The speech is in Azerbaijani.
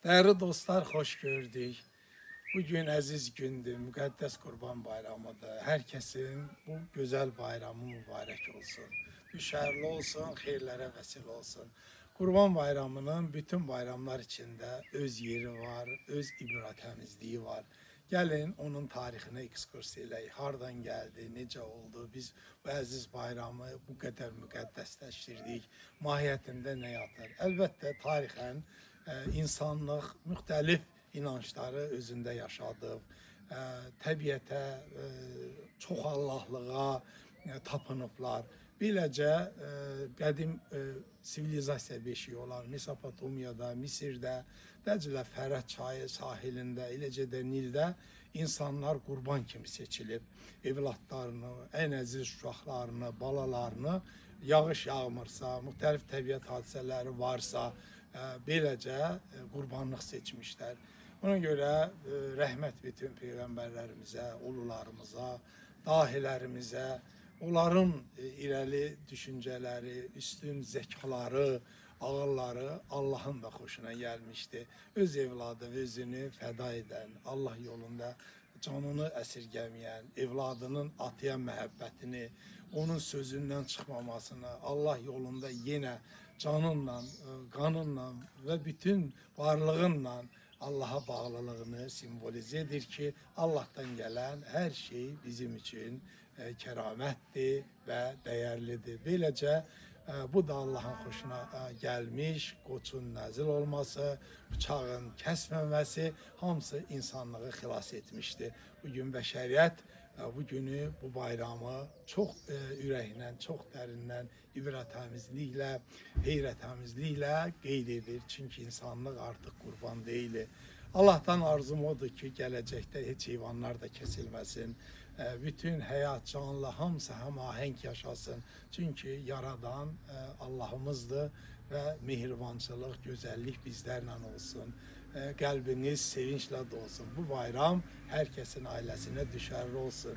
Değerli dostlar, hoş gördük. Bugün əziz gündür, müqəddəs Qurban Bayramıdır. Herkesin bu güzel bayramı mübarək olsun. Düşərli olsun, xeyirlərə vəsil olsun. Qurban Bayramının bütün bayramlar içinde öz yeri var, öz ibrətəmizliyi var. Gəlin onun tarixine ekskurs eləyik. Hardan gəldi, necə oldu? Biz bu əziz bayramı bu qədər müqəddəsləşdirdik. Mahiyyətində nə yatır? Əlbəttə tarixən insanlıq müxtəlif inançları özündə yaşadıb, təbiətə, çox Allahlığa tapınıblar. Beləcə qədim sivilizasiya beşiği olan Mesopotamiyada, Misirdə, Dəclə Fərət çayı sahilində, eləcə də Nildə insanlar qurban kimi seçilib. Evlatlarını, ən əziz uşaqlarını, balalarını yağış yağmırsa, müxtəlif təbiət hadisələri varsa, beləcə qurbanlıq seçmişlər. Ona görə rəhmət bütün peyğəmbərlərimizə, ulularımıza, dahilərimizə, onların irəli düşüncələri, üstün zəkaları, ağılları Allah'ın da xoşuna gəlmişdi. Öz evladı və özünü fəda edən, Allah yolunda canını əsirgəməyən, evladının atıya məhəbbətini, onun sözündən çıxmamasını, Allah yolunda yenə canınla, qanınla və bütün varlığınla Allah'a bağlılığını simbolize edir ki, Allah'tan gelen her şey bizim için keramətdir və dəyərlidir. Beləcə bu da Allah'ın xoşuna gəlmiş, qoçun nəzil olması, bıçağın kəsməməsi hamısı insanlığı xilas etmişdir. Bugün bəşəriyyət bu günü, bu bayramı çox ürəklə, çox dərindən ibrətəmizliklə, heyrətəmizliklə qeyd edir. Çünki insanlıq artıq qurban deyil. Allah'tan arzum odur ki, gələcəkdə heç heyvanlar da kesilməsin. Bütün həyat, canlı hamısı həmahəng yaşasın. Çünki yaradan Allah'ımızdır və mehribançılıq, gözəllik bizlərlə olsun. Qəlbiniz sevinçlə dolsun. Bu bayram hər kəsin ailəsinə düşərli olsun.